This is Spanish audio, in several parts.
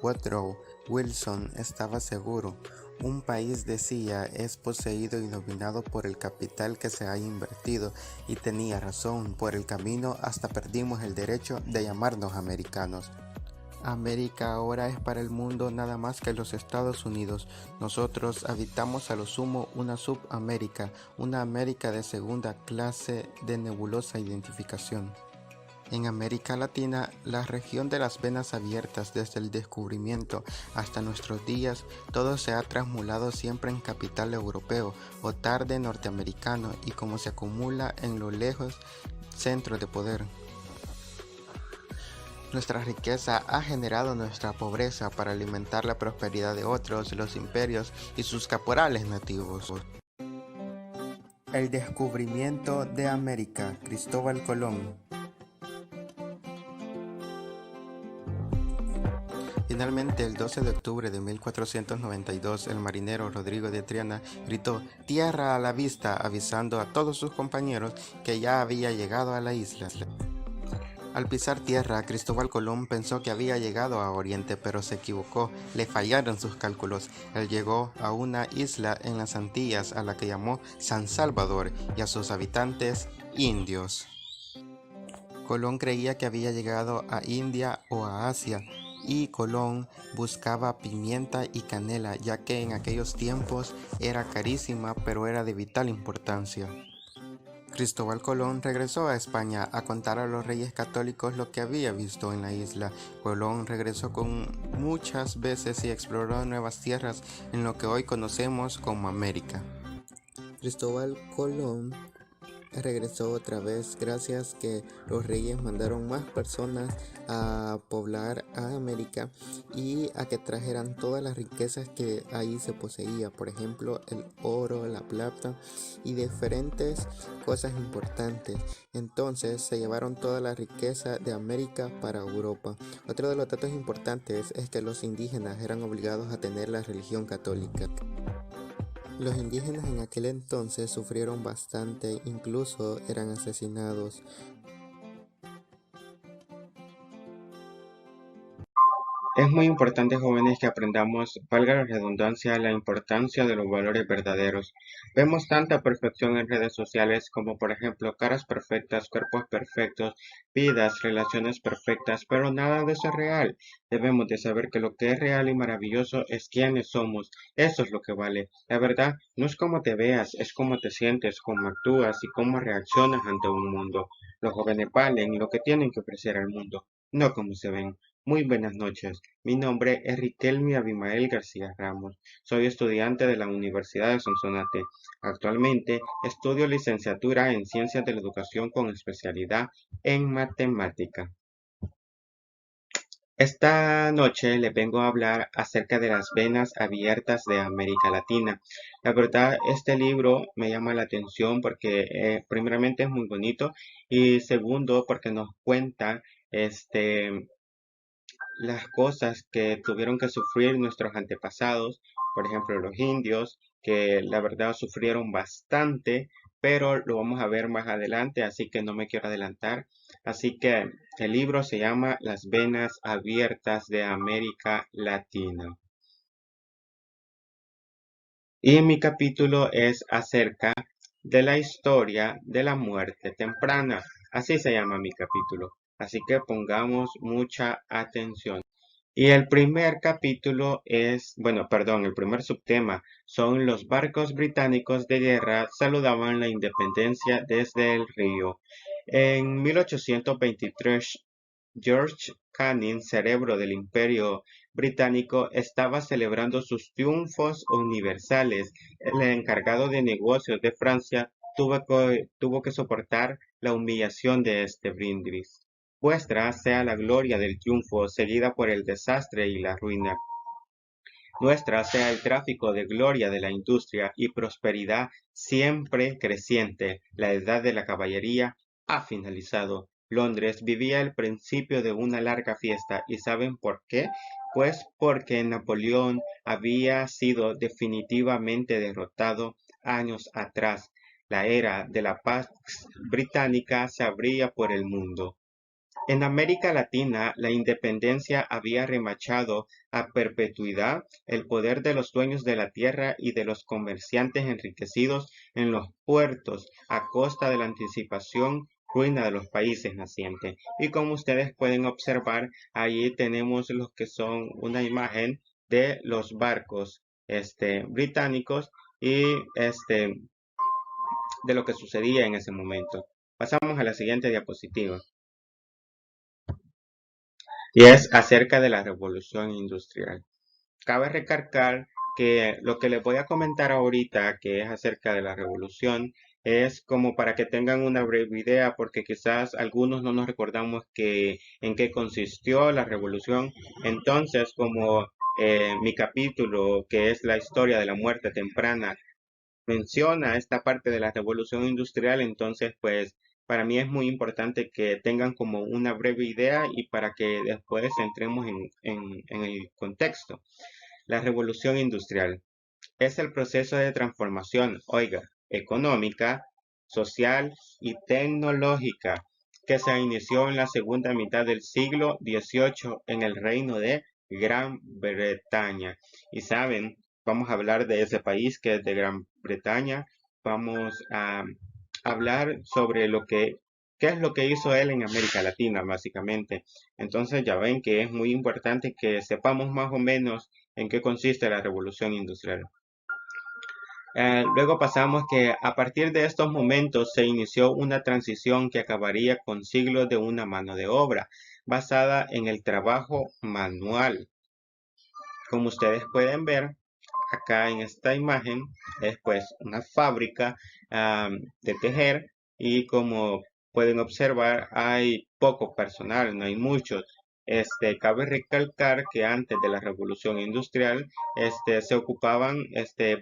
Woodrow Wilson estaba seguro. Un país, decía, es poseído y dominado por el capital que se ha invertido, y tenía razón. Por el camino hasta perdimos el derecho de llamarnos americanos. América ahora es para el mundo nada más que los Estados Unidos. Nosotros habitamos a lo sumo una subamérica, una América de segunda clase de nebulosa identificación. En América Latina, la región de las venas abiertas desde el descubrimiento hasta nuestros días, todo se ha transmulado siempre en capital europeo o tarde norteamericano, y como se acumula en lo lejos centro de poder. Nuestra riqueza ha generado nuestra pobreza para alimentar la prosperidad de otros, los imperios y sus caporales nativos. El descubrimiento de América, Cristóbal Colón. Finalmente, el 12 de octubre de 1492, el marinero Rodrigo de Triana gritó "tierra a la vista", avisando a todos sus compañeros que ya había llegado a la isla. Al pisar tierra, Cristóbal Colón pensó que había llegado a Oriente, pero se equivocó, le fallaron sus cálculos. Él llegó a una isla en las Antillas a la que llamó San Salvador, y a sus habitantes indios. Colón creía que había llegado a India o a Asia, y Colón buscaba pimienta y canela, ya que en aquellos tiempos era carísima, pero era de vital importancia. Cristóbal Colón regresó a España a contar a los reyes católicos lo que había visto en la isla. Colón regresó con muchas veces y exploró nuevas tierras en lo que hoy conocemos como América. Cristóbal Colón regresó otra vez gracias que los reyes mandaron más personas a poblar a América y a que trajeran todas las riquezas que ahí se poseía, por ejemplo el oro, la plata y diferentes cosas importantes. Entonces se llevaron toda la riqueza de América para Europa. Otro de los datos importantes es que los indígenas eran obligados a tener la religión católica. Los indígenas en aquel entonces sufrieron bastante, incluso eran asesinados. Es muy importante, jóvenes, que aprendamos, valga la redundancia, la importancia de los valores verdaderos. Vemos tanta perfección en redes sociales como, por ejemplo, caras perfectas, cuerpos perfectos, vidas, relaciones perfectas, pero nada de eso es real. Debemos de saber que lo que es real y maravilloso es quiénes somos. Eso es lo que vale. La verdad no es cómo te veas, es cómo te sientes, cómo actúas y cómo reaccionas ante un mundo. Los jóvenes valen lo que tienen que ofrecer al mundo, no cómo se ven. Muy buenas noches. Mi nombre es Riquelme Abimael García Ramos. Soy estudiante de la Universidad de Sonsonate. Actualmente estudio licenciatura en Ciencias de la Educación con especialidad en Matemática. Esta noche les vengo a hablar acerca de las venas abiertas de América Latina. La verdad, este libro me llama la atención porque primeramente es muy bonito y segundo porque nos cuenta las cosas que tuvieron que sufrir nuestros antepasados, por ejemplo los indios, que la verdad sufrieron bastante, pero lo vamos a ver más adelante, así que no me quiero adelantar. Así que el libro se llama Las venas abiertas de América Latina. Y mi capítulo es acerca de la historia de la muerte temprana. Así se llama mi capítulo. Así que pongamos mucha atención. Y el primer capítulo es, bueno, perdón, el primer subtema son los barcos británicos de guerra saludaban la independencia desde el río. En 1823, George Canning, cerebro del Imperio Británico, estaba celebrando sus triunfos universales. El encargado de negocios de Francia tuvo que soportar la humillación de este brindis. Vuestra sea la gloria del triunfo, seguida por el desastre y la ruina. Nuestra sea el tráfico de gloria de la industria y prosperidad siempre creciente. La edad de la caballería ha finalizado. Londres vivía el principio de una larga fiesta. ¿Y saben por qué? Pues porque Napoleón había sido definitivamente derrotado años atrás. La era de la paz británica se abría por el mundo. En América Latina, la independencia había remachado a perpetuidad el poder de los dueños de la tierra y de los comerciantes enriquecidos en los puertos a costa de la anticipación ruina de los países nacientes. Y como ustedes pueden observar, allí tenemos los que son una imagen de los barcos británicos y de lo que sucedía en ese momento. Pasamos a la siguiente diapositiva. Y es acerca de la revolución industrial. Cabe recalcar que lo que les voy a comentar ahorita, que es acerca de la revolución, es como para que tengan una breve idea, porque quizás algunos no nos recordamos en qué consistió la revolución. Entonces, como mi capítulo, que es la historia de la muerte temprana, menciona esta parte de la revolución industrial, entonces pues para mí es muy importante que tengan como una breve idea y para que después entremos en el contexto. La revolución industrial es el proceso de transformación, oiga, económica, social y tecnológica que se inició en la segunda mitad del siglo XVIII en el Reino de Gran Bretaña. Y saben, vamos a hablar de ese país que es de Gran Bretaña. Vamos a hablar sobre qué es lo que hizo él en América Latina, básicamente. Entonces ya ven que es muy importante que sepamos más o menos en qué consiste la revolución industrial. Luego pasamos que a partir de estos momentos se inició una transición que acabaría con siglos de una mano de obra basada en el trabajo manual. Como ustedes pueden ver acá en esta imagen, es pues una fábrica de tejer y como pueden observar hay poco personal, no hay muchos. Cabe recalcar que antes de la revolución industrial, se ocupaban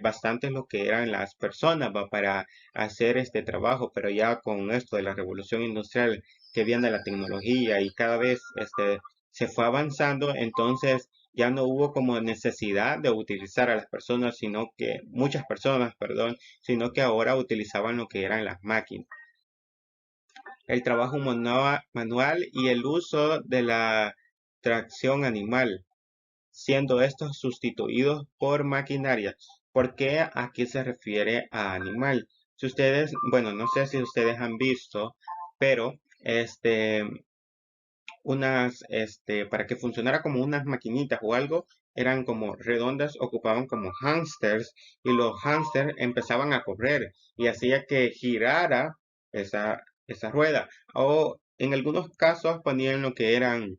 bastante lo que eran las personas para hacer este trabajo, pero ya con esto de la revolución industrial que viene la tecnología y cada vez se fue avanzando, entonces ya no hubo como necesidad de utilizar a las personas, sino que muchas personas, perdón, sino que ahora utilizaban lo que eran las máquinas. El trabajo manual y el uso de la tracción animal, siendo estos sustituidos por maquinaria. ¿Por qué aquí se refiere a animal? Si ustedes, bueno, no sé si ustedes han visto, pero para que funcionara como unas maquinitas o algo, eran como redondas, ocupaban como hámsters y los hámsters empezaban a correr y hacía que girara esa rueda. O en algunos casos ponían lo que eran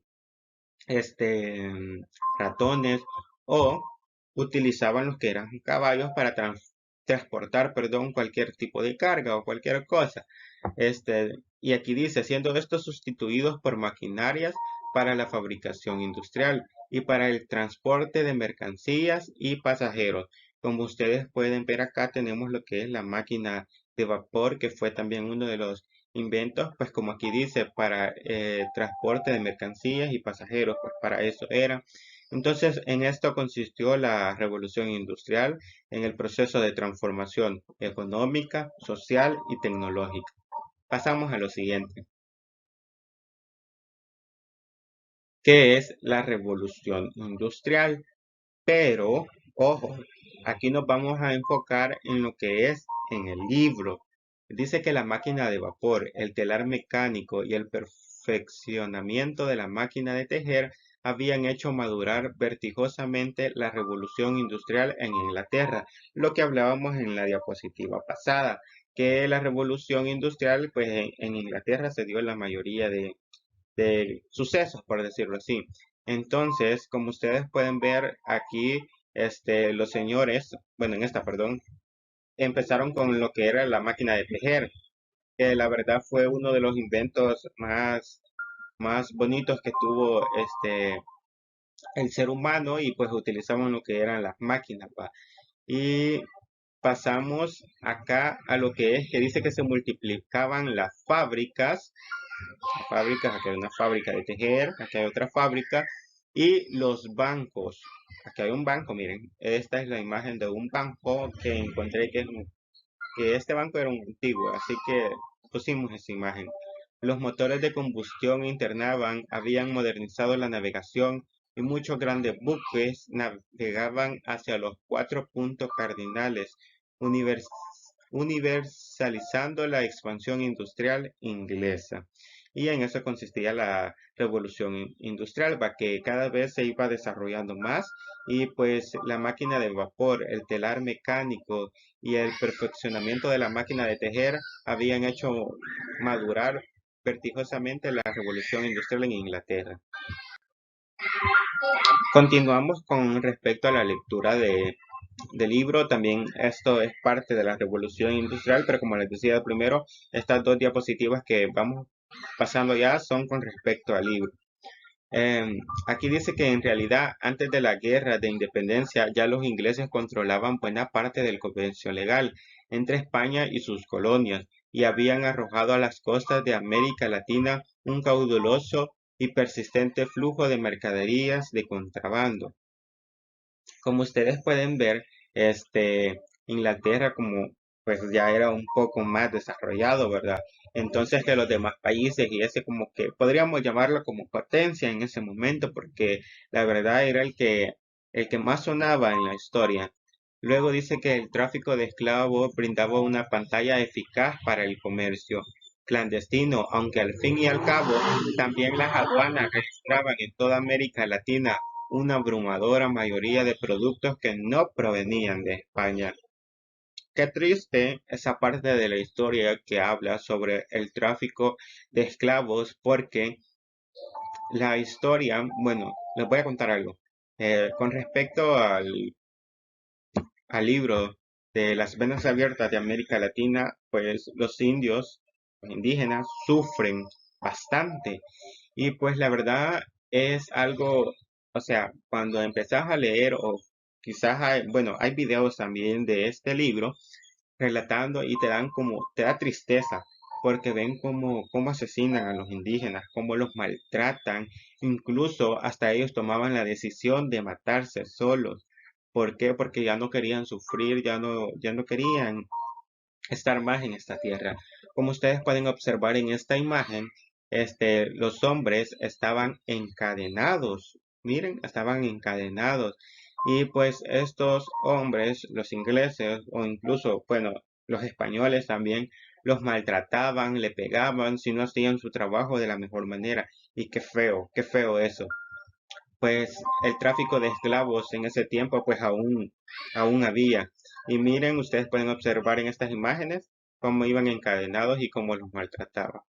este, ratones o utilizaban los que eran caballos para transportar, perdón, cualquier tipo de carga o cualquier cosa. Y aquí dice, siendo estos sustituidos por maquinarias para la fabricación industrial y para el transporte de mercancías y pasajeros. Como ustedes pueden ver acá tenemos lo que es la máquina de vapor, que fue también uno de los inventos, pues como aquí dice, para transporte de mercancías y pasajeros, pues para eso era. Entonces, en esto consistió la revolución industrial, en el proceso de transformación económica, social y tecnológica. Pasamos a lo siguiente. ¿Qué es la revolución industrial? Pero, ojo, aquí nos vamos a enfocar en lo que es en el libro. Dice que la máquina de vapor, el telar mecánico y el perfeccionamiento de la máquina de tejer habían hecho madurar vertiginosamente la revolución industrial en Inglaterra, lo que hablábamos en la diapositiva pasada, que la revolución industrial, pues en Inglaterra se dio en la mayoría de sucesos, por decirlo así. Entonces, como ustedes pueden ver aquí, los señores, bueno, en esta, perdón, empezaron con lo que era la máquina de tejer, que la verdad fue uno de los inventos más bonitos que tuvo el ser humano y pues utilizaban lo que eran las máquinas, ¿va? Y pasamos acá a lo que es que dice que se multiplicaban las fábricas, aquí hay una fábrica de tejer, aquí hay otra fábrica, y los bancos. Aquí hay un banco, miren, esta es la imagen de un banco que encontré que este banco era un antiguo, así que pusimos esa imagen. Los motores de combustión internaban habían modernizado la navegación y muchos grandes buques navegaban hacia los 4 puntos cardinales, univers- universalizando la expansión industrial inglesa. Y en eso consistía la revolución industrial, va que cada vez se iba desarrollando más y pues la máquina de vapor, el telar mecánico y el perfeccionamiento de la máquina de tejer habían hecho madurar vertiginosamente la revolución industrial en Inglaterra. Continuamos con respecto a la lectura del libro. También esto es parte de la revolución industrial, pero como les decía primero, estas dos diapositivas que vamos pasando ya son con respecto al libro. Aquí dice que en realidad antes de la guerra de independencia ya los ingleses controlaban buena parte del comercio legal entre España y sus colonias y habían arrojado a las costas de América Latina un cauduloso y persistente flujo de mercaderías de contrabando. Como ustedes pueden ver, Inglaterra como pues ya era un poco más desarrollado, ¿verdad? Entonces que los demás países y ese como que podríamos llamarlo como potencia en ese momento porque la verdad era el que más sonaba en la historia. Luego dice que el tráfico de esclavos brindaba una pantalla eficaz para el comercio clandestino, aunque al fin y al cabo también las aduanas registraban en toda América Latina una abrumadora mayoría de productos que no provenían de España. Qué triste esa parte de la historia que habla sobre el tráfico de esclavos, porque la historia, bueno, les voy a contar algo. Con respecto al libro de las venas abiertas de América Latina, pues los indios, los indígenas, sufren bastante. Y pues la verdad es algo, o sea, cuando empezás a leer o quizás hay, bueno, hay videos también de este libro relatando y te dan como, te da tristeza porque ven cómo asesinan a los indígenas, cómo los maltratan, incluso hasta ellos tomaban la decisión de matarse solos. ¿Por qué? Porque ya no querían sufrir, ya no querían estar más en esta tierra. Como ustedes pueden observar en esta imagen, los hombres estaban encadenados. Miren, estaban encadenados. Y pues estos hombres, los ingleses o incluso, bueno, los españoles también, los maltrataban, le pegaban si no hacían su trabajo de la mejor manera. Y qué feo eso. Pues el tráfico de esclavos en ese tiempo pues aún había. Y miren, ustedes pueden observar en estas imágenes cómo iban encadenados y cómo los maltrataban.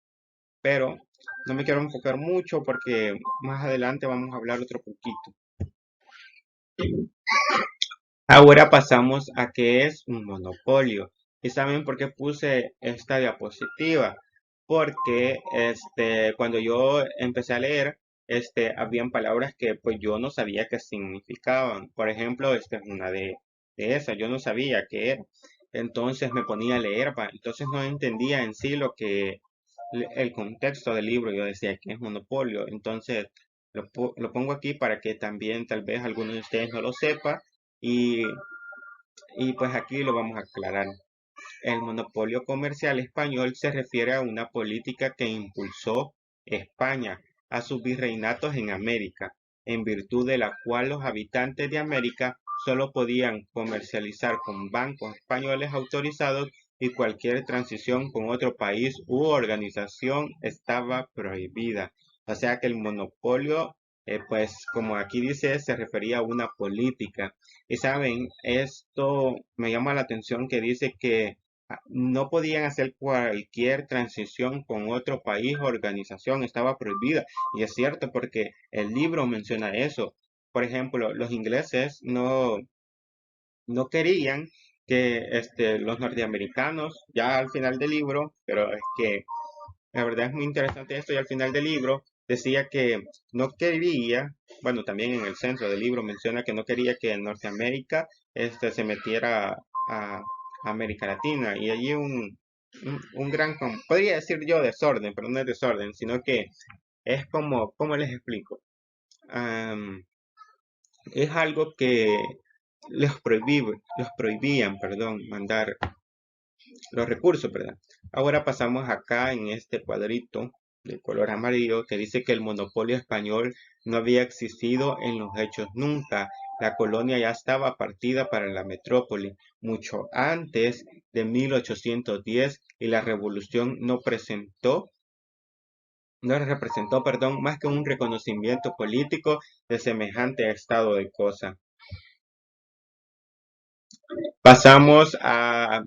Pero no me quiero enfocar mucho porque más adelante vamos a hablar otro poquito. Ahora pasamos a qué es un monopolio. ¿Y saben por qué puse esta diapositiva? Porque cuando yo empecé a leer, habían palabras que pues yo no sabía qué significaban. Por ejemplo, esta es una de esas, yo no sabía qué era. Entonces me ponía a leer, entonces no entendía en sí el contexto del libro. Yo decía que es monopolio. Entonces lo pongo aquí para que también tal vez algunos de ustedes no lo sepan y, y pues aquí lo vamos a aclarar. El monopolio comercial español se refiere a una política que impulsó España a sus virreinatos en América, en virtud de la cual los habitantes de América solo podían comercializar con bancos españoles autorizados y cualquier transición con otro país u organización estaba prohibida. O sea que el monopolio, pues como aquí dice, se refería a una política. Y saben, esto me llama la atención que dice que no podían hacer cualquier transición con otro país o organización, estaba prohibida. Y es cierto porque el libro menciona eso. Por ejemplo, los ingleses no querían que los norteamericanos, ya al final del libro, pero es que la verdad es muy interesante esto, y al final del libro decía que no quería, bueno, también en el centro del libro menciona que no quería que Norteamérica se metiera a América Latina, y allí un gran, podría decir yo desorden, pero no es desorden, sino que es como, ¿cómo les explico? Am, es algo que los prohibían, perdón, mandar los recursos, ¿verdad? Ahora pasamos acá en este cuadrito. de color amarillo, que dice que el monopolio español no había existido en los hechos nunca. La colonia ya estaba partida para la metrópoli mucho antes de 1810 y la revolución no representó, perdón, más que un reconocimiento político de semejante estado de cosas. Pasamos a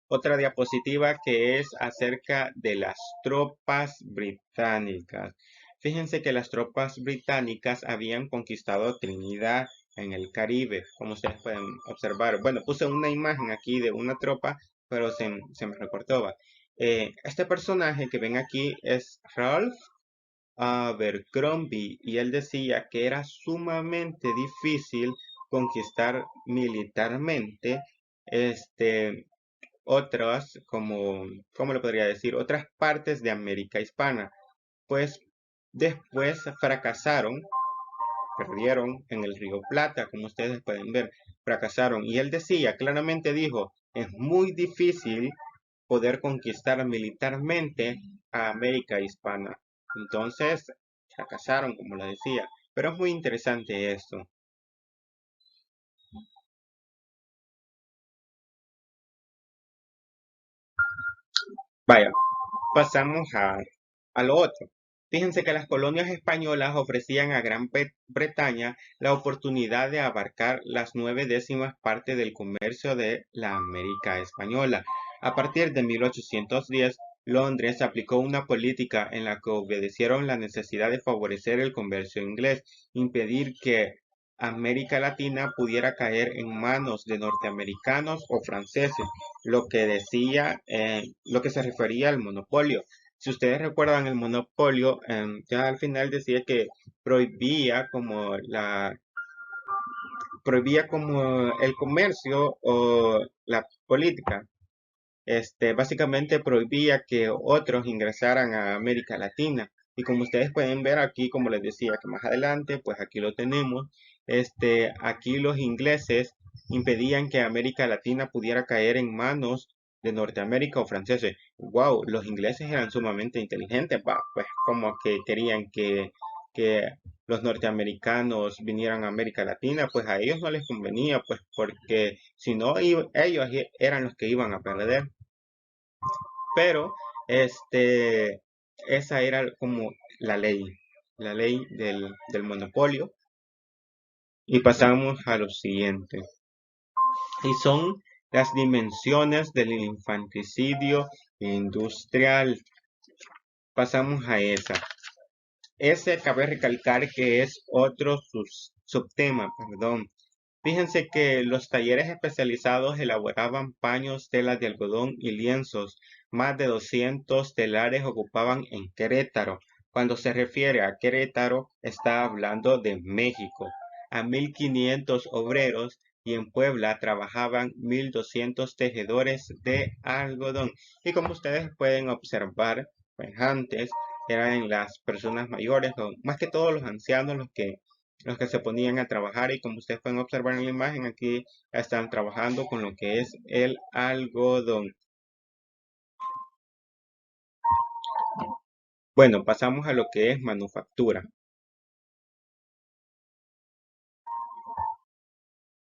otra diapositiva que es acerca de las tropas británicas. Fíjense que las tropas británicas habían conquistado Trinidad en el Caribe, como ustedes pueden observar. Bueno, puse una imagen aquí de una tropa, pero se me recortó. Este personaje que ven aquí es Ralph Abercrombie y él decía que era sumamente difícil conquistar militarmente otras, ¿cómo le podría decir? Otras partes de América Hispana. Pues después fracasaron, perdieron en el Río Plata, como ustedes pueden ver, fracasaron. Y él decía, claramente dijo, es muy difícil poder conquistar militarmente a América Hispana. Entonces, fracasaron, como lo decía. Pero es muy interesante esto. Vaya, pasamos a lo otro. Fíjense que las colonias españolas ofrecían a Gran Bretaña la oportunidad de abarcar las 9/10 partes del comercio de la América española. A partir de 1810, Londres aplicó una política en la que obedecieron la necesidad de favorecer el comercio inglés, impedir que América Latina pudiera caer en manos de norteamericanos o franceses, lo que se refería al monopolio. Si ustedes recuerdan el monopolio, ya al final decía que prohibía como prohibía como el comercio o la política. Básicamente prohibía que otros ingresaran a América Latina. Y como ustedes pueden ver aquí, como les decía, que más adelante, pues aquí lo tenemos, aquí los ingleses impedían que América Latina pudiera caer en manos de Norteamérica o franceses. Wow, los ingleses eran sumamente inteligentes, pues como que querían que los norteamericanos vinieran a América Latina, pues a ellos no les convenía, pues porque si no, ellos eran los que iban a perder. Pero esa era como la ley del monopolio. Y pasamos a lo siguiente. Y son las dimensiones del infanticidio industrial. Pasamos a esa. Ese cabe recalcar que es otro subtema, perdón. Fíjense que los talleres especializados elaboraban paños, telas de algodón y lienzos. Más de 200 telares ocupaban en Querétaro. Cuando se refiere a Querétaro, está hablando de México. A 1.500 obreros y en Puebla trabajaban 1.200 tejedores de algodón. Y como ustedes pueden observar, pues antes eran las personas mayores, o más que todos los ancianos los que se ponían a trabajar y como ustedes pueden observar en la imagen, aquí están trabajando con lo que es el algodón. Bueno, pasamos a lo que es manufactura.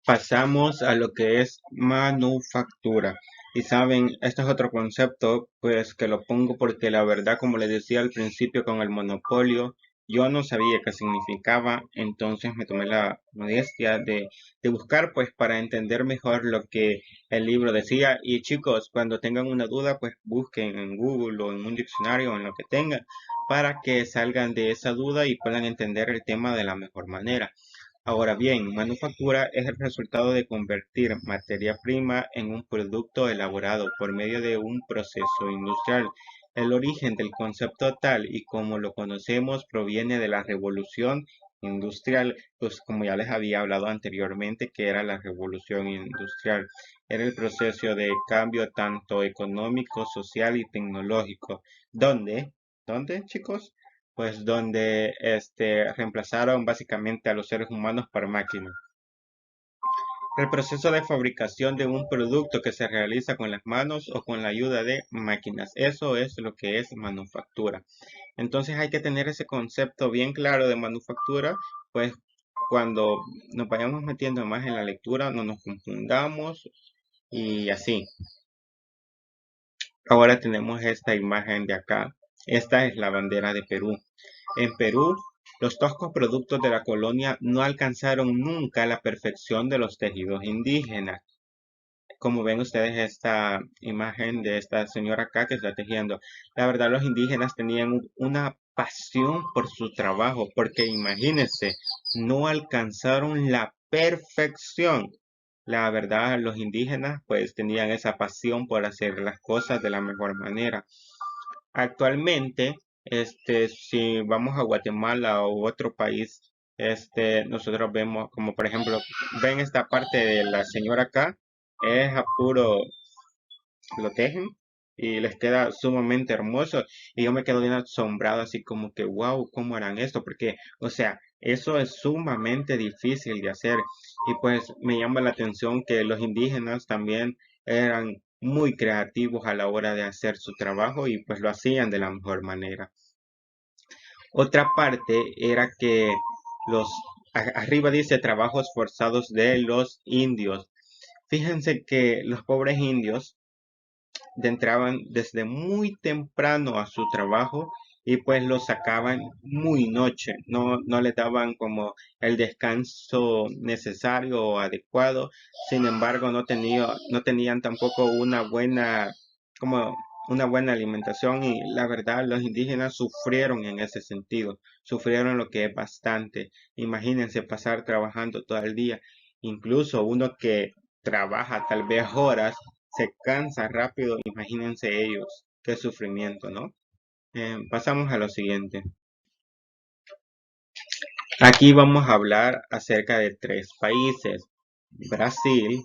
Pasamos a lo que es manufactura. Y saben, este es otro concepto, pues que lo pongo porque la verdad, como les decía al principio con el monopolio, yo no sabía qué significaba, entonces me tomé la modestia de buscar, pues para entender mejor lo que el libro decía. Y chicos, cuando tengan una duda, pues busquen en Google o en un diccionario o en lo que tengan, para que salgan de esa duda y puedan entender el tema de la mejor manera. Ahora bien, manufactura es el resultado de convertir materia prima en un producto elaborado por medio de un proceso industrial. El origen del concepto tal y como lo conocemos proviene de la revolución industrial, pues como ya les había hablado anteriormente, que era la revolución industrial. Era el proceso de cambio tanto económico, social y tecnológico. ¿Dónde? ¿Dónde, chicos? Pues donde reemplazaron básicamente a los seres humanos por máquinas. El proceso de fabricación de un producto que se realiza con las manos o con la ayuda de máquinas. Eso es lo que es manufactura. Entonces hay que tener ese concepto bien claro de manufactura, pues cuando nos vayamos metiendo más en la lectura no nos confundamos y así. Ahora tenemos esta imagen de acá. Esta es la bandera de Perú. En Perú, los toscos productos de la colonia no alcanzaron nunca la perfección de los tejidos indígenas. Como ven ustedes esta imagen de esta señora acá que está tejiendo. La verdad, los indígenas tenían una pasión por su trabajo, porque imagínense, no alcanzaron la perfección. La verdad, los indígenas pues tenían esa pasión por hacer las cosas de la mejor manera. Actualmente, si vamos a Guatemala u otro país, nosotros vemos como por ejemplo, ven esta parte de la señora acá, es a puro, lo tejen y les queda sumamente hermoso. Y yo me quedo bien asombrado, así como que, wow, ¿cómo harán esto? Porque, o sea, eso es sumamente difícil de hacer. Y pues me llama la atención que los indígenas también eran muy creativos a la hora de hacer su trabajo y pues lo hacían de la mejor manera. Otra parte era que los, arriba dice trabajos forzados de los indios. Fíjense que los pobres indios entraban desde muy temprano a su trabajo y pues lo sacaban muy noche, no le daban como el descanso necesario o adecuado. Sin embargo, no tenían tampoco como una buena alimentación y la verdad los indígenas sufrieron en ese sentido, sufrieron lo que es bastante. Imagínense pasar trabajando todo el día, incluso uno que trabaja tal vez horas se cansa rápido, imagínense ellos, qué sufrimiento, ¿no? Pasamos a lo siguiente. Aquí vamos a hablar acerca de tres países, Brasil,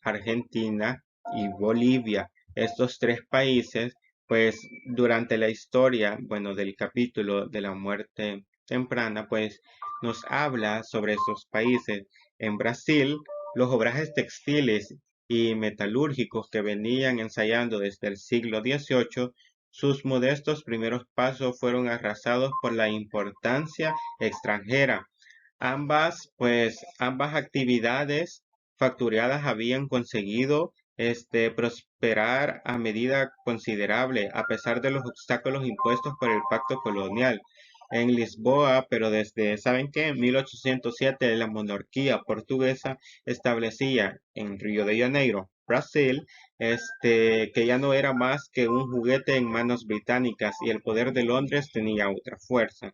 Argentina y Bolivia. Estos tres países, pues durante la historia, bueno, del capítulo de la muerte temprana, pues nos habla sobre estos países. En Brasil, los obrajes textiles y metalúrgicos que venían ensayando desde el siglo XVIII, sus modestos primeros pasos fueron arrasados por la importancia extranjera. Ambas actividades facturadas habían conseguido prosperar a medida considerable, a pesar de los obstáculos impuestos por el pacto colonial. En Lisboa, pero desde, ¿saben qué? En 1807 la monarquía portuguesa establecía en Río de Janeiro, Brasil, que ya no era más que un juguete en manos británicas y el poder de Londres tenía otra fuerza.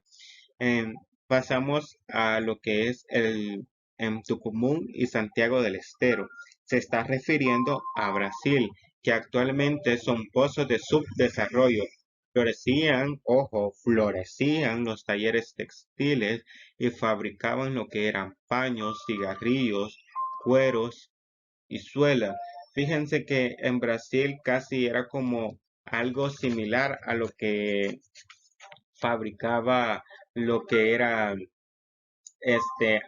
Em, Pasamos a lo que es en Tucumán y Santiago del Estero. Se está refiriendo a Brasil, que actualmente son pozos de subdesarrollo. Florecían, ojo, florecían los talleres textiles y fabricaban lo que eran paños, cigarrillos, cueros y suela. Fíjense que en Brasil casi era como algo similar a lo que fabricaba lo que era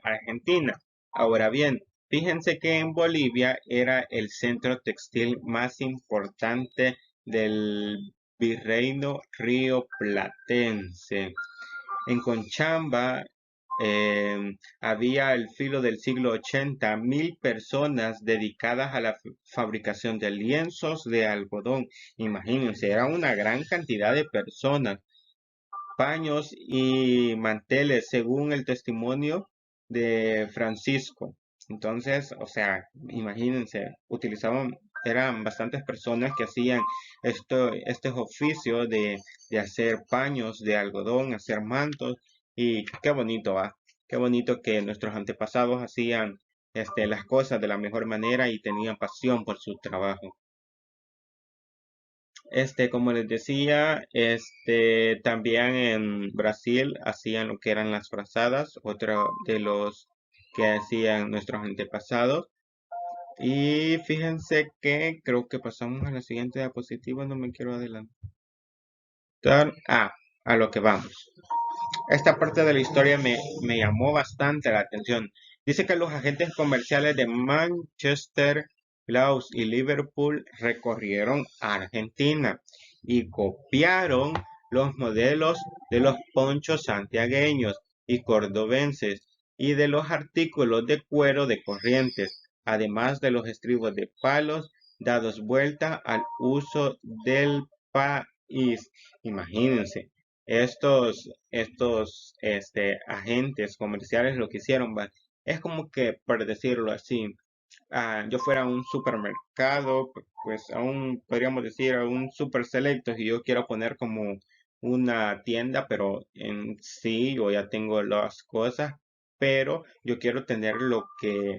Argentina. Ahora bien, fíjense que en Bolivia era el centro textil más importante del virreino río Platense. En Conchamba había al filo del siglo 80 1.000 personas dedicadas a la fabricación de lienzos de algodón. Imagínense, era una gran cantidad de personas, paños y manteles, según el testimonio de Francisco. Entonces, o sea, imagínense, eran bastantes personas que hacían este oficio de hacer paños de algodón, hacer mantos, y qué bonito, ¿va? Qué bonito que nuestros antepasados hacían las cosas de la mejor manera y tenían pasión por su trabajo. Como les decía, también en Brasil hacían lo que eran las frazadas, otro de los que hacían nuestros antepasados. Y fíjense que creo que pasamos a la siguiente diapositiva, no me quiero adelantar. A lo que vamos. Esta parte de la historia me llamó bastante la atención. Dice que los agentes comerciales de Manchester, Laos y Liverpool recorrieron Argentina y copiaron los modelos de los ponchos santiagueños y cordobenses y de los artículos de cuero de Corrientes, además de los estribos de palos dados vuelta al uso del país. Imagínense, estos agentes comerciales lo que hicieron, es como que, por decirlo así, yo fuera a un supermercado, pues aún podríamos decir a un super selectos y yo quiero poner como una tienda, pero en sí yo ya tengo las cosas, pero yo quiero tener lo que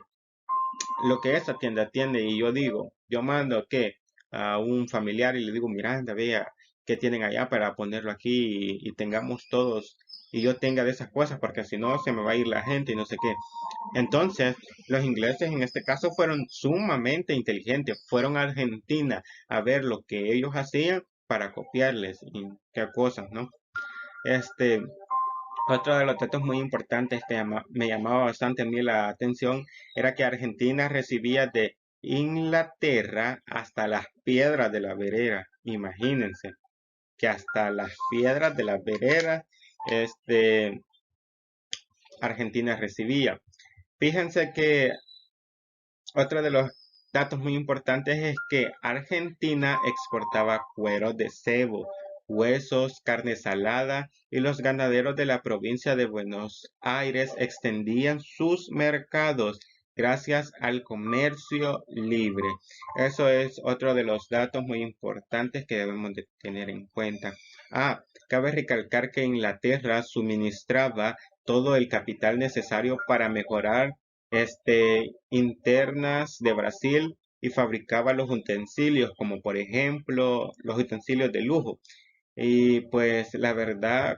esa tienda tiene y yo digo, yo mando que a un familiar y le digo, mira, anda, vea qué tienen allá para ponerlo aquí y tengamos todos y yo tenga de esas cosas porque si no se me va a ir la gente y no sé qué. Entonces, los ingleses en este caso fueron sumamente inteligentes, fueron a Argentina a ver lo que ellos hacían para copiarles y qué cosas, ¿no? Este, Otro de los datos muy importantes que me llamaba bastante a mí la atención era que Argentina recibía de Inglaterra hasta las piedras de la vereda. Imagínense que hasta las piedras de la vereda, este, Argentina recibía. Fíjense que otro de los datos muy importantes es que Argentina exportaba cuero de cebo, huesos, carne salada y los ganaderos de la provincia de Buenos Aires extendían sus mercados gracias al comercio libre. Eso es otro de los datos muy importantes que debemos de tener en cuenta. Cabe recalcar que Inglaterra suministraba todo el capital necesario para mejorar internas de Brasil y fabricaba los utensilios, como por ejemplo los utensilios de lujo. Y pues la verdad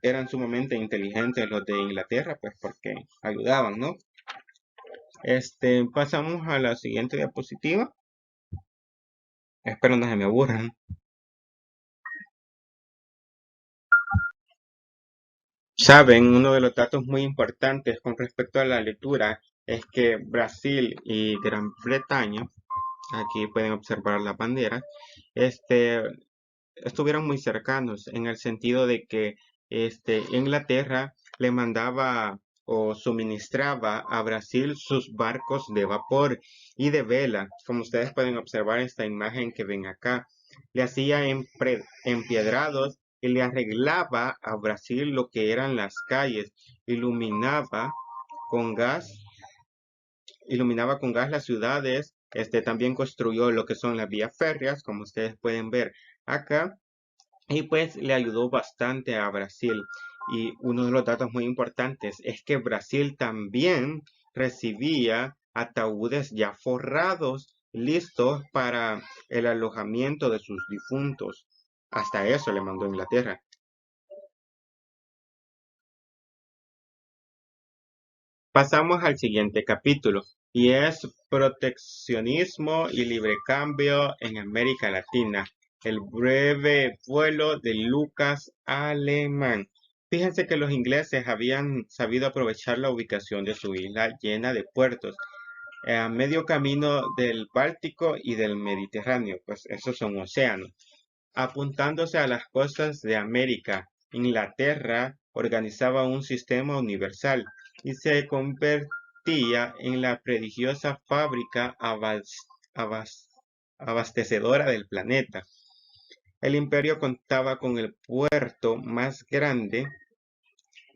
eran sumamente inteligentes los de Inglaterra, pues porque ayudaban, ¿no? Pasamos a la siguiente diapositiva. Espero no se me aburran. Saben, uno de los datos muy importantes con respecto a la lectura es que Brasil y Gran Bretaña, aquí pueden observar la bandera, estuvieron muy cercanos en el sentido de que Inglaterra le mandaba o suministraba a Brasil sus barcos de vapor y de vela. Como ustedes pueden observar esta imagen que ven acá, le hacía empiedrados y le arreglaba a Brasil lo que eran las calles, iluminaba con gas, iluminaba con gas las ciudades, también construyó lo que son las vías férreas, como ustedes pueden ver acá, y pues le ayudó bastante a Brasil. Y uno de los datos muy importantes es que Brasil también recibía ataúdes ya forrados, listos para el alojamiento de sus difuntos. Hasta eso le mandó Inglaterra. Pasamos al siguiente capítulo y es proteccionismo y libre cambio en América Latina. El breve vuelo de Lucas Alemán. Fíjense que los ingleses habían sabido aprovechar la ubicación de su isla llena de puertos a medio camino del Báltico y del Mediterráneo, pues esos son océanos. Apuntándose a las costas de América, Inglaterra organizaba un sistema universal y se convertía en la prodigiosa fábrica abastecedora del planeta. El imperio contaba con el puerto más grande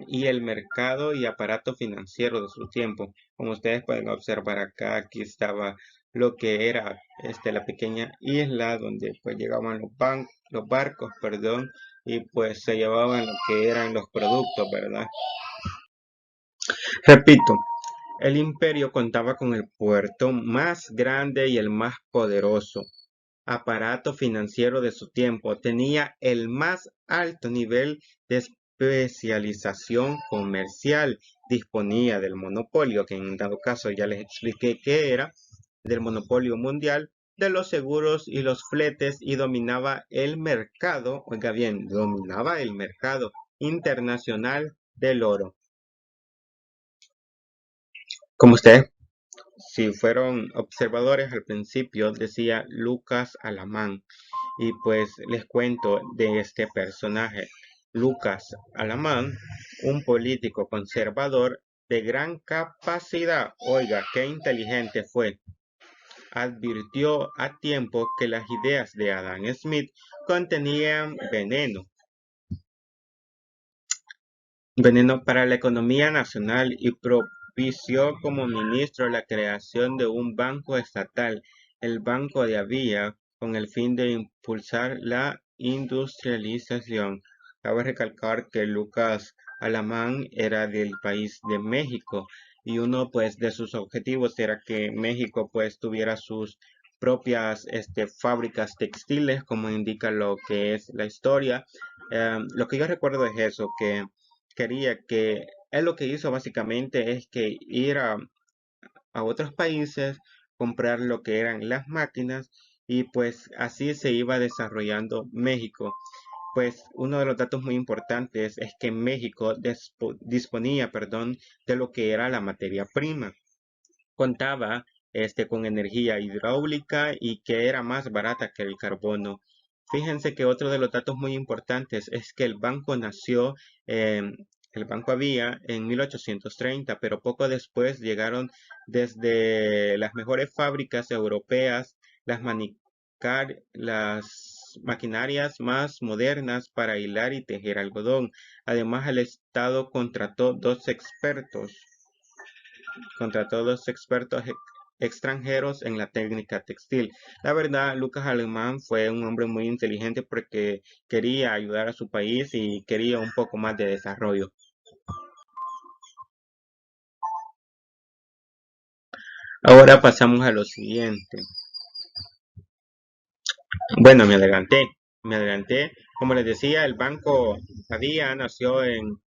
y el mercado y aparato financiero de su tiempo. Como ustedes pueden observar acá, aquí estaba lo que era la pequeña isla donde pues llegaban los barcos, perdón, y pues se llevaban lo que eran los productos, ¿verdad? Repito, el imperio contaba con el puerto más grande y el más poderoso aparato financiero de su tiempo, tenía el más alto nivel de especialización comercial, disponía del monopolio, que en dado caso ya les expliqué qué era, del monopolio mundial, de los seguros y los fletes y dominaba el mercado, oiga bien, dominaba el mercado internacional del oro. Como ustedes, si fueron observadores al principio, decía Lucas Alamán. Y pues les cuento de este personaje. Lucas Alamán, un político conservador de gran capacidad. Oiga, qué inteligente fue. Advirtió a tiempo que las ideas de Adam Smith contenían veneno para la economía nacional y propició como ministro la creación de un banco estatal, el Banco de Avia, con el fin de impulsar la industrialización. Cabe recalcar que Lucas Alamán era del país de México y uno pues de sus objetivos era que México pues tuviera sus propias fábricas textiles, como indica lo que es la historia. Lo que yo recuerdo es eso, que quería que él lo que hizo básicamente es que ir a otros países, comprar lo que eran las máquinas y pues así se iba desarrollando México. Pues uno de los datos muy importantes es que México disponía, perdón, de lo que era la materia prima. Contaba con energía hidráulica y que era más barata que el carbono. Fíjense que otro de los datos muy importantes es que el banco nació, el Banco había en 1830, pero poco después llegaron desde las mejores fábricas europeas, las maquinarias más modernas para hilar y tejer algodón. Además, el Estado contrató dos expertos extranjeros en la técnica textil. La verdad, Lucas Alemán fue un hombre muy inteligente porque quería ayudar a su país y quería un poco más de desarrollo. Ahora pasamos a lo siguiente. Bueno, me adelanté. Como les decía, el Banco Avia nació en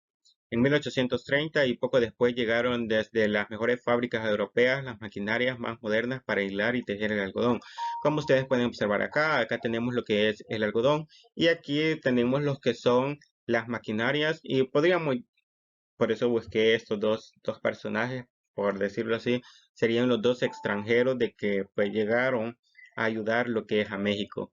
1830 y poco después llegaron desde las mejores fábricas europeas las maquinarias más modernas para hilar y tejer el algodón. Como ustedes pueden observar acá tenemos lo que es el algodón y aquí tenemos los que son las maquinarias y por eso busqué estos dos personajes, por decirlo así, serían los dos extranjeros de que pues llegaron a ayudar lo que es a México.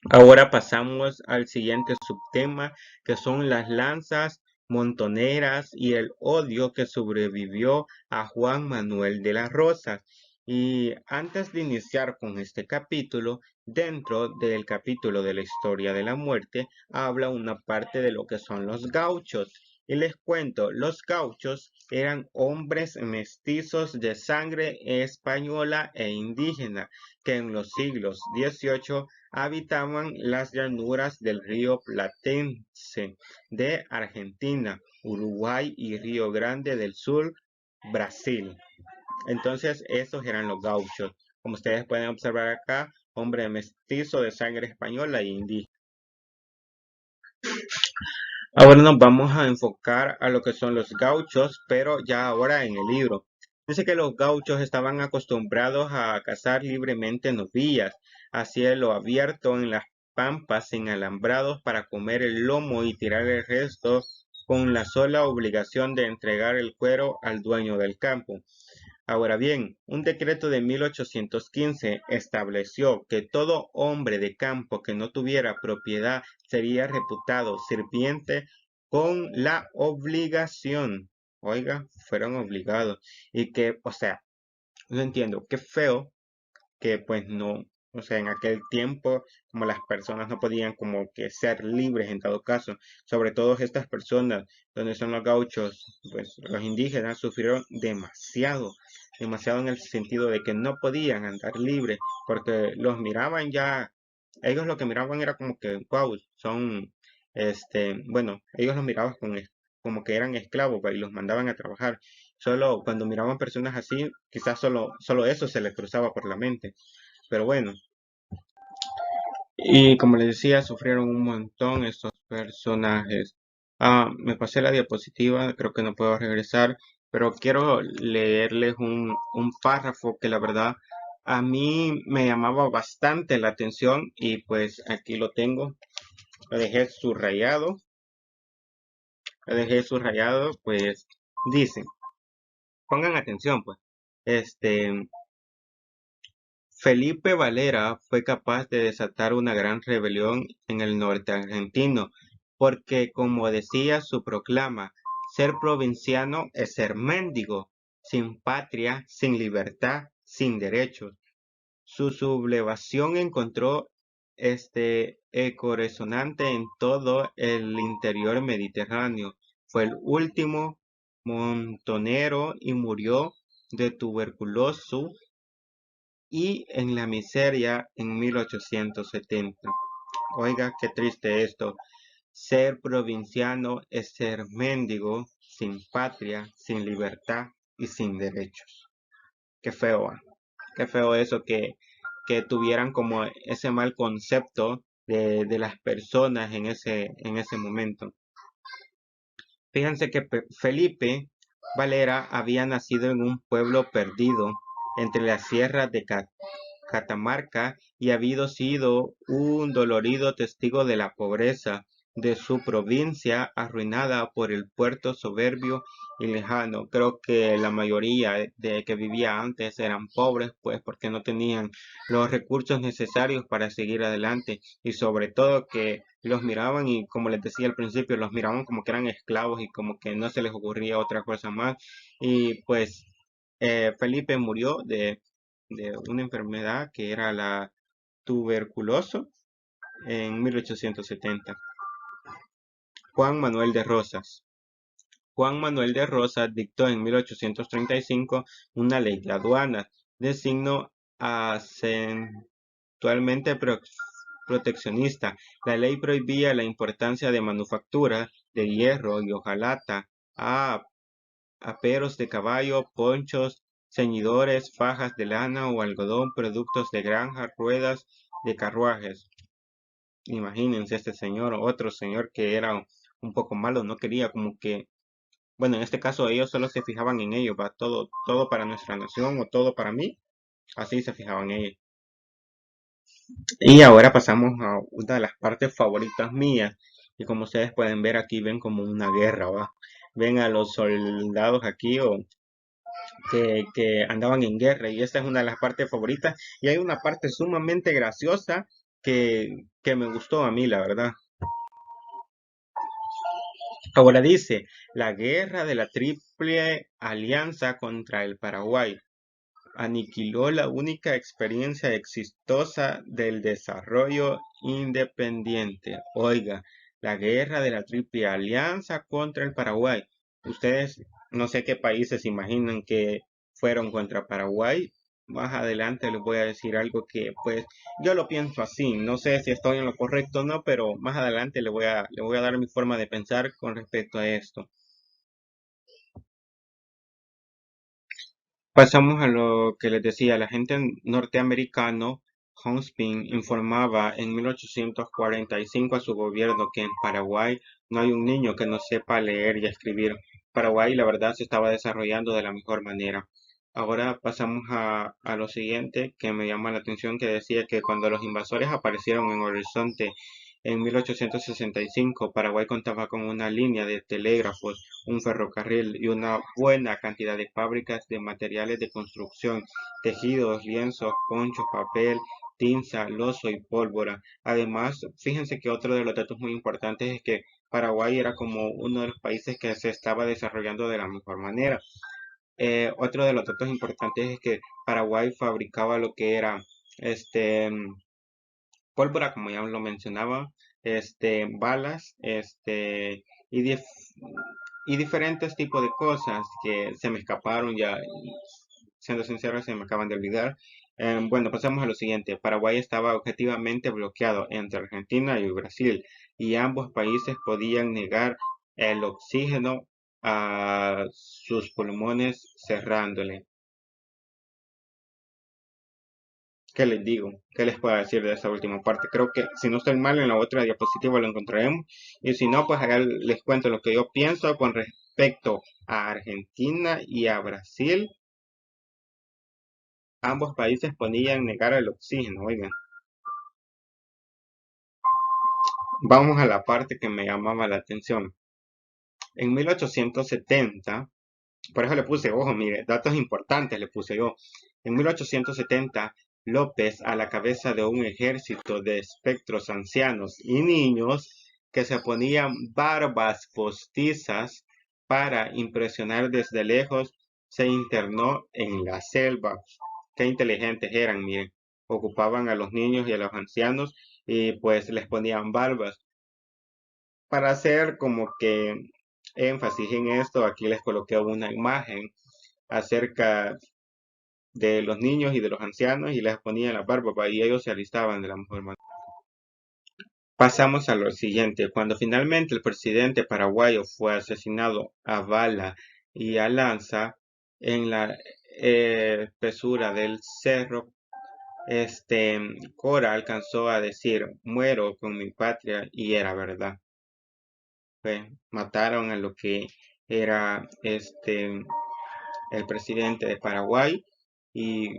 Ahora pasamos al siguiente subtema, que son las lanzas montoneras y el odio que sobrevivió a Juan Manuel de las Rosas. Y antes de iniciar con este capítulo, dentro del capítulo de la historia de la muerte, habla una parte de lo que son los gauchos. Y les cuento, los gauchos eran hombres mestizos de sangre española e indígena que en los siglos XVIII habitaban las llanuras del río Platense de Argentina, Uruguay y Río Grande del Sur, Brasil. Entonces, esos eran los gauchos. Como ustedes pueden observar acá, hombre mestizo de sangre española e indígena. Ahora nos vamos a enfocar a lo que son los gauchos, pero ya ahora en el libro. Dice que los gauchos estaban acostumbrados a cazar libremente novillas a cielo abierto en las pampas sin alambrados para comer el lomo y tirar el resto con la sola obligación de entregar el cuero al dueño del campo. Ahora bien, un decreto de 1815 estableció que todo hombre de campo que no tuviera propiedad sería reputado sirviente con la obligación. Oiga, fueron obligados. Y que, o sea, no entiendo, qué feo que pues no, o sea, en aquel tiempo como las personas no podían como que ser libres en todo caso, sobre todo estas personas donde son los gauchos, pues los indígenas sufrieron demasiado, demasiado en el sentido de que no podían andar libres porque los miraban ya, ellos lo que miraban era como que, wow, son, bueno, ellos los miraban como que eran esclavos pues, y los mandaban a trabajar. Solo cuando miraban personas así, quizás solo eso se les cruzaba por la mente. Pero bueno, y como les decía, sufrieron un montón estos personajes. Me pasé la diapositiva, creo que no puedo regresar, pero quiero leerles un párrafo que la verdad a mí me llamaba bastante la atención y pues aquí lo tengo, lo dejé subrayado lo dejé subrayado, pues dice, pongan atención, pues, este, Felipe Valera fue capaz de desatar una gran rebelión en el norte argentino, porque, como decía su proclama, ser provinciano es ser mendigo, sin patria, sin libertad, sin derechos. Su sublevación encontró eco resonante en todo el interior mediterráneo. Fue el último montonero y murió de tuberculosis y en la miseria en 1870. Oiga, qué triste esto. Ser provinciano es ser mendigo, sin patria, sin libertad y sin derechos. Qué feo, qué feo eso que tuvieran como ese mal concepto de las personas en ese momento. Fíjense que Felipe Valera había nacido en un pueblo perdido entre las sierras de Catamarca y había sido un dolorido testigo de la pobreza de su provincia arruinada por el puerto soberbio y lejano. Creo que la mayoría de que vivía antes eran pobres, pues porque no tenían los recursos necesarios para seguir adelante y sobre todo que los miraban y como les decía al principio, los miraban como que eran esclavos y como que no se les ocurría otra cosa más. Y pues Felipe murió de una enfermedad que era la tuberculosis en 1870. Juan Manuel de Rosas. Juan Manuel de Rosas dictó en 1835 una ley de aduanas de signo acentualmente proteccionista. La ley prohibía la importancia de manufacturas de hierro y hojalata a aperos de caballo, ponchos, ceñidores, fajas de lana o algodón, productos de granja, ruedas de carruajes. Imagínense este señor, otro señor que era un poco malo, no quería como que, bueno, en este caso ellos solo se fijaban en ellos, va todo para nuestra nación o todo para mí, así se fijaban ellos. Y ahora pasamos a una de las partes favoritas mías, y como ustedes pueden ver aquí ven como una guerra, va. Ven a los soldados aquí o que andaban en guerra y esta es una de las partes favoritas y hay una parte sumamente graciosa que me gustó a mí, la verdad. Ahora dice, la guerra de la Triple Alianza contra el Paraguay aniquiló la única experiencia exitosa del desarrollo independiente. Oiga, la guerra de la Triple Alianza contra el Paraguay. Ustedes no sé qué países imaginan que fueron contra Paraguay. Más adelante les voy a decir algo que pues yo lo pienso así. No sé si estoy en lo correcto o no, pero más adelante le voy a dar mi forma de pensar con respecto a esto. Pasamos a lo que les decía, la agente norteamericano Hunspin informaba en 1845 a su gobierno que en Paraguay no hay un niño que no sepa leer y escribir. Paraguay, la verdad, se estaba desarrollando de la mejor manera. Ahora pasamos a lo siguiente que me llama la atención, que decía que cuando los invasores aparecieron en Horizonte en 1865, Paraguay contaba con una línea de telégrafos, un ferrocarril y una buena cantidad de fábricas de materiales de construcción, tejidos, lienzos, ponchos, papel, tinta, lozo y pólvora. Además, fíjense que otro de los datos muy importantes es que Paraguay era como uno de los países que se estaba desarrollando de la mejor manera. Otro de los datos importantes es que Paraguay fabricaba lo que era este pólvora, como ya lo mencionaba, balas, y diferentes tipos de cosas que se me escaparon ya, y siendo sincero, se me acaban de olvidar. Bueno, pasamos a lo siguiente. Paraguay estaba objetivamente bloqueado entre Argentina y Brasil, y ambos países podían negar el oxígeno a sus pulmones cerrándole. ¿Qué les digo? ¿Qué les puedo decir de esa última parte? Creo que si no estoy mal en la otra diapositiva lo encontraremos. Y si no, pues acá les cuento lo que yo pienso con respecto a Argentina y a Brasil. Ambos países podían negar el oxígeno, oigan. Vamos a la parte que me llamaba la atención. En 1870, por eso le puse, ojo, mire, datos importantes le puse yo. En 1870, López, a la cabeza de un ejército de espectros ancianos y niños que se ponían barbas postizas para impresionar desde lejos, se internó en la selva. Qué inteligentes eran, miren. Ocupaban a los niños y a los ancianos y pues les ponían barbas. Para hacer como que énfasis en esto, aquí les coloqué una imagen acerca de los niños y de los ancianos y les ponían la barba y ellos se alistaban de la mejor manera. Pasamos a lo siguiente. Cuando finalmente el presidente paraguayo fue asesinado a bala y a lanza en la espesura del cerro, Cora alcanzó a decir, muero con mi patria, y era verdad. Mataron a lo que era el presidente de Paraguay y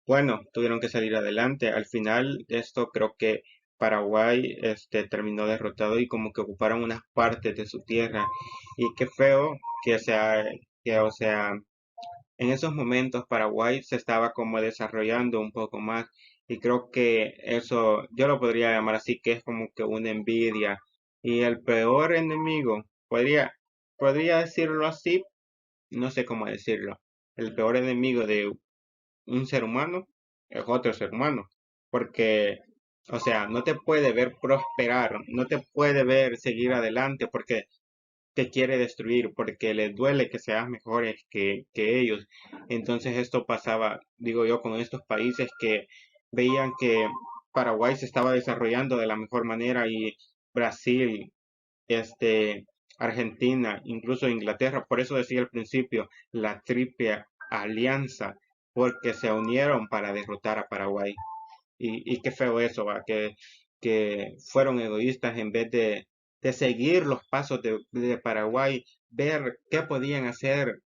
bueno, tuvieron que salir adelante. Al final, esto creo que Paraguay terminó derrotado y como que ocuparon unas partes de su tierra. Y qué feo que sea, que o sea, en esos momentos Paraguay se estaba como desarrollando un poco más y creo que eso yo lo podría llamar así, que es como que una envidia. Y el peor enemigo, podría decirlo así, no sé cómo decirlo. El peor enemigo de un ser humano es otro ser humano. Porque, o sea, no te puede ver prosperar, no te puede ver seguir adelante porque te quiere destruir, porque le duele que seas mejores que ellos. Entonces esto pasaba, digo yo, con estos países que veían que Paraguay se estaba desarrollando de la mejor manera y Brasil, Argentina, incluso Inglaterra. Por eso decía al principio la triple alianza, porque se unieron para derrotar a Paraguay. Y qué feo eso, ¿va? Que fueron egoístas en vez de seguir los pasos de Paraguay, ver qué podían hacer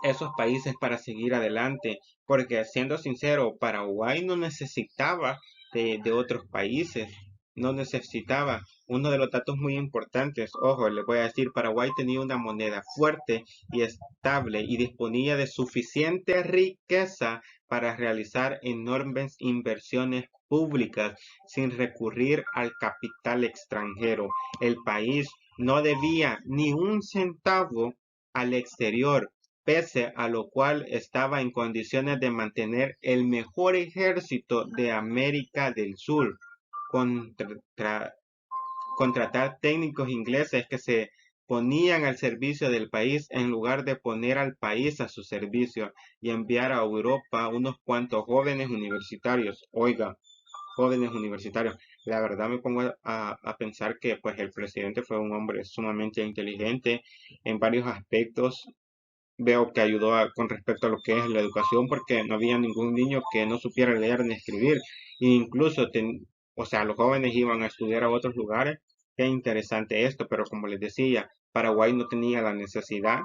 esos países para seguir adelante, porque siendo sincero, Paraguay no necesitaba de otros países, no necesitaba. Uno de los datos muy importantes, ojo, les voy a decir, Paraguay tenía una moneda fuerte y estable y disponía de suficiente riqueza para realizar enormes inversiones públicas sin recurrir al capital extranjero. El país no debía ni un centavo al exterior, pese a lo cual estaba en condiciones de mantener el mejor ejército de América del Sur, contra- contratar técnicos ingleses que se ponían al servicio del país en lugar de poner al país a su servicio y enviar a Europa unos cuantos jóvenes universitarios. Oiga, jóvenes universitarios. La verdad me pongo a pensar que pues el presidente fue un hombre sumamente inteligente en varios aspectos. Veo que ayudó con respecto a lo que es la educación porque no había ningún niño que no supiera leer ni escribir. E incluso, o sea, los jóvenes iban a estudiar a otros lugares. Qué interesante esto, pero como les decía, Paraguay no tenía la necesidad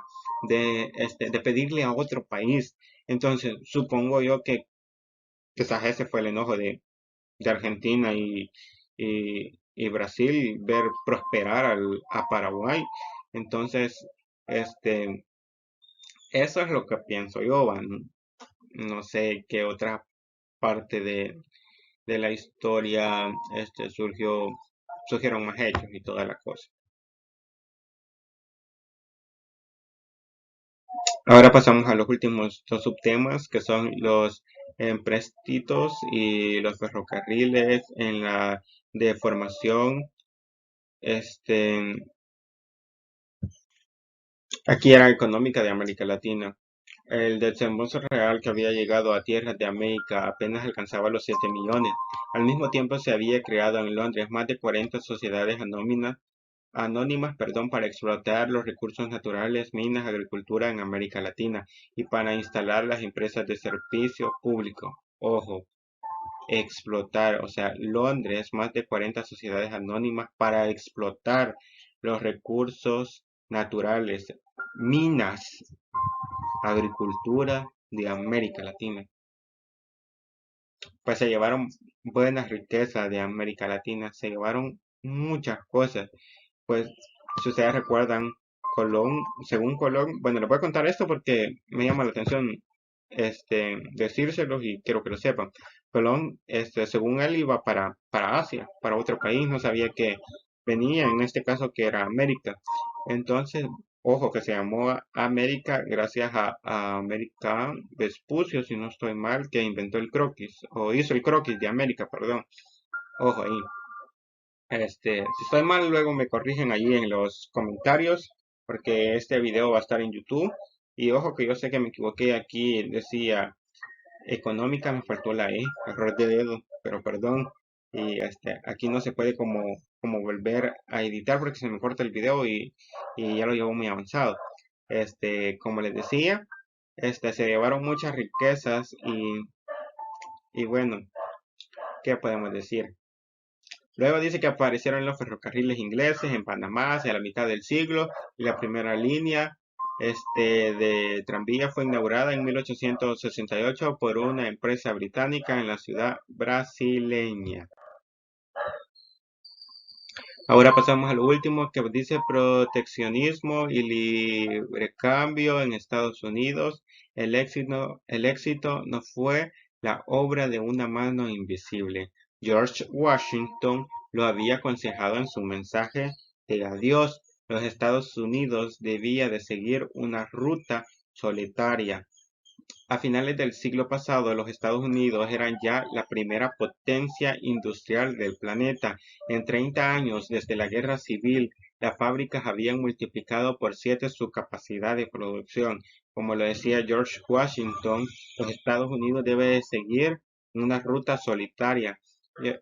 de pedirle a otro país. Entonces, supongo yo que quizás ese fue el enojo de Argentina y Brasil, ver prosperar a Paraguay. Entonces, este, eso es lo que pienso yo, Van. No sé qué otra parte de la historia surgieron más hechos y toda la cosa. Ahora pasamos a los últimos dos subtemas que son los empréstitos y los ferrocarriles en la deformación. Este, Aquí era económica de América Latina. El desembolso real que había llegado a tierras de América apenas alcanzaba los 7 millones. Al mismo tiempo se había creado en Londres más de 40 sociedades anónimas, para explotar los recursos naturales, minas, agricultura en América Latina y para instalar las empresas de servicio público. Ojo, explotar, o sea, Londres, más de 40 sociedades anónimas para explotar los recursos naturales, minas, agricultura de América Latina. Pues se llevaron buenas riquezas de América Latina, se llevaron muchas cosas. Pues Si ustedes recuerdan, Colón, según Colón, bueno, les voy a contar esto porque me llama la atención decírselos y quiero que lo sepan. Colón, según él iba para Asia, para otro país, no sabía que venía, en este caso que era América. Entonces, ojo, que se llamó América gracias a América Vespucio, si no estoy mal, que inventó el croquis, o hizo el croquis de América, perdón. Ojo ahí. Si estoy mal, luego me corrigen allí en los comentarios, porque este video va a estar en YouTube. Y ojo que yo sé que me equivoqué aquí, decía económica, me faltó la E, error de dedo, pero perdón. Y aquí no se puede como volver a editar porque se me corta el video y ya lo llevo muy avanzado. Como les decía, se llevaron muchas riquezas y bueno, ¿qué podemos decir? Luego dice que aparecieron los ferrocarriles ingleses en Panamá hacia la mitad del siglo y la primera línea de tranvía fue inaugurada en 1868 por una empresa británica en la ciudad brasileña. Ahora pasamos a lo último que dice proteccionismo y libre cambio en Estados Unidos. El éxito no fue la obra de una mano invisible. George Washington lo había aconsejado en su mensaje de adiós. Los Estados Unidos debía de seguir una ruta solitaria. A finales del siglo pasado, los Estados Unidos eran ya la primera potencia industrial del planeta. En 30 años desde la Guerra Civil, las fábricas habían multiplicado por 7 su capacidad de producción. Como lo decía George Washington, los Estados Unidos deben seguir una ruta solitaria.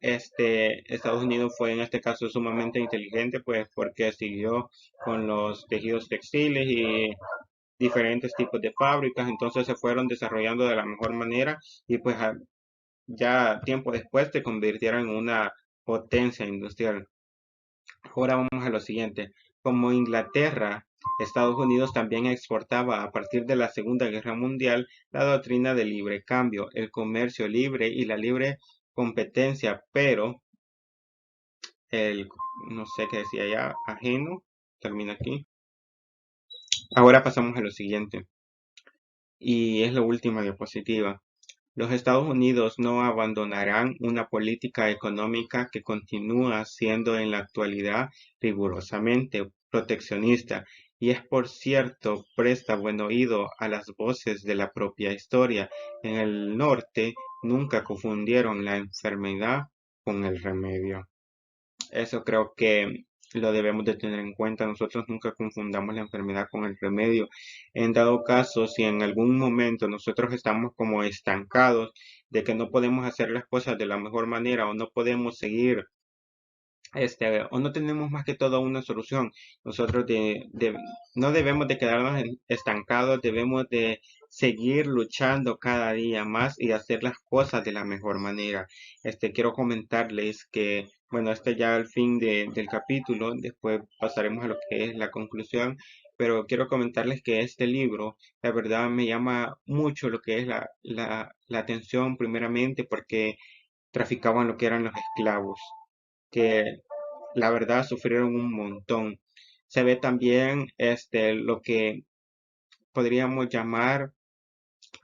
Estados Unidos fue en este caso sumamente inteligente, pues porque siguió con los tejidos textiles y diferentes tipos de fábricas, entonces se fueron desarrollando de la mejor manera y pues ya tiempo después se convirtieron en una potencia industrial. Ahora vamos a lo siguiente. Como Inglaterra, Estados Unidos también exportaba a partir de la Segunda Guerra Mundial la doctrina del libre cambio, el comercio libre y la libre competencia, pero el, no sé qué decía ya, ajeno, termina aquí. Ahora pasamos a lo siguiente. Y es la última diapositiva. Los Estados Unidos no abandonarán una política económica que continúa siendo en la actualidad rigurosamente proteccionista y es, por cierto, presta buen oído a las voces de la propia historia. En el norte nunca confundieron la enfermedad con el remedio. Eso creo que lo debemos de tener en cuenta. Nosotros nunca confundamos la enfermedad con el remedio. En dado caso, si en algún momento nosotros estamos como estancados de que no podemos hacer las cosas de la mejor manera o no podemos seguir o no tenemos más que todo una solución. Nosotros no debemos de quedarnos estancados, debemos de seguir luchando cada día más y hacer las cosas de la mejor manera. Quiero comentarles que, bueno, ya el fin del capítulo, después pasaremos a lo que es la conclusión, pero quiero comentarles que este libro, la verdad, me llama mucho lo que es la atención, primeramente, porque traficaban lo que eran los esclavos que la verdad sufrieron un montón. Se ve también lo que podríamos llamar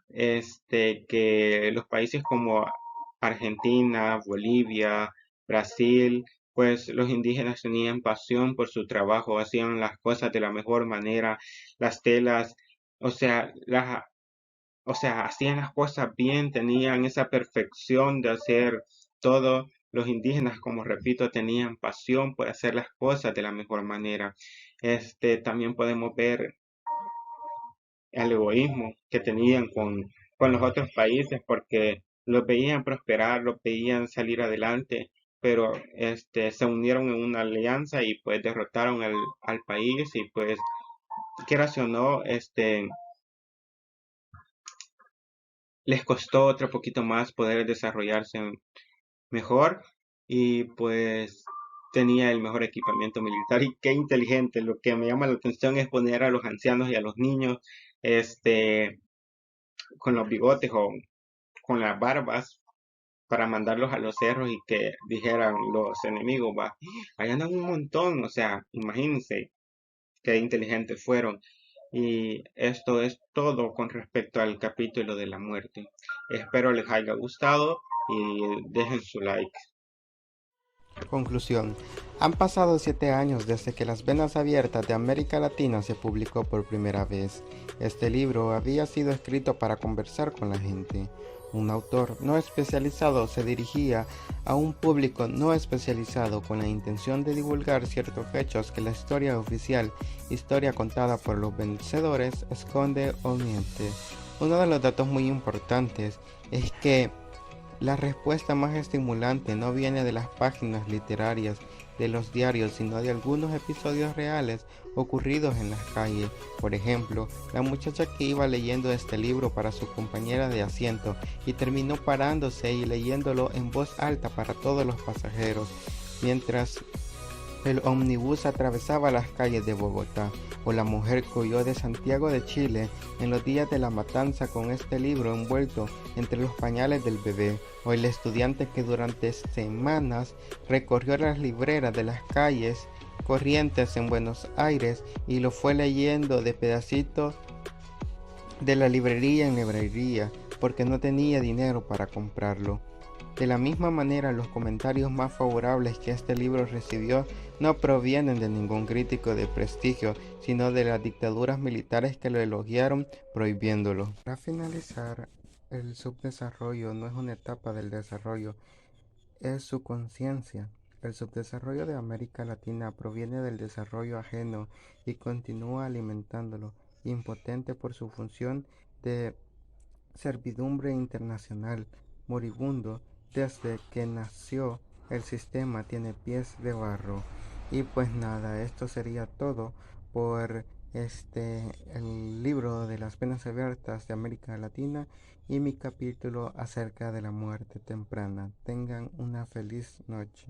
que los países como Argentina, Bolivia, Brasil, pues los indígenas tenían pasión por su trabajo, hacían las cosas de la mejor manera, las telas, o sea, hacían las cosas bien, tenían esa perfección de hacer todo. Los indígenas, como repito, tenían pasión por hacer las cosas de la mejor manera. También podemos ver el egoísmo que tenían con los otros países porque los veían prosperar, los veían salir adelante, pero se unieron en una alianza y pues derrotaron al país y pues quieras o no, les costó otro poquito más poder desarrollarse mejor y pues tenía el mejor equipamiento militar y qué inteligente. Lo que me llama la atención es poner a los ancianos y a los niños con los bigotes o con las barbas para mandarlos a los cerros y que dijeran los enemigos, va, allá andan un montón, o sea, imagínense, qué inteligentes fueron. Y esto es todo con respecto al capítulo de la muerte. Espero les haya gustado y dejen su like. Conclusión. Han pasado 7 años desde que Las Venas Abiertas de América Latina se publicó por primera vez. Este libro había sido escrito para conversar con la gente. Un autor no especializado se dirigía a un público no especializado con la intención de divulgar ciertos hechos que la historia oficial, historia contada por los vencedores, esconde o miente. Uno de los datos muy importantes es que la respuesta más estimulante no viene de las páginas literarias de los diarios, sino de algunos episodios reales ocurridos en las calles. Por ejemplo, la muchacha que iba leyendo este libro para su compañera de asiento y terminó parándose y leyéndolo en voz alta para todos los pasajeros, mientras el ómnibus atravesaba las calles de Bogotá, o la mujer que huyó de Santiago de Chile en los días de la matanza con este libro envuelto entre los pañales del bebé, o el estudiante que durante semanas recorrió las libreras de las calles Corrientes en Buenos Aires y lo fue leyendo de pedacitos de la librería en librería porque no tenía dinero para comprarlo. De la misma manera, los comentarios más favorables que este libro recibió no provienen de ningún crítico de prestigio, sino de las dictaduras militares que lo elogiaron prohibiéndolo. Para finalizar, el subdesarrollo no es una etapa del desarrollo, es su conciencia. El subdesarrollo de América Latina proviene del desarrollo ajeno y continúa alimentándolo, impotente por su función de servidumbre internacional, moribundo desde que nació el sistema tiene pies de barro. Y pues nada, esto sería todo por el libro de las penas abiertas de América Latina y mi capítulo acerca de la muerte temprana. Tengan una feliz noche.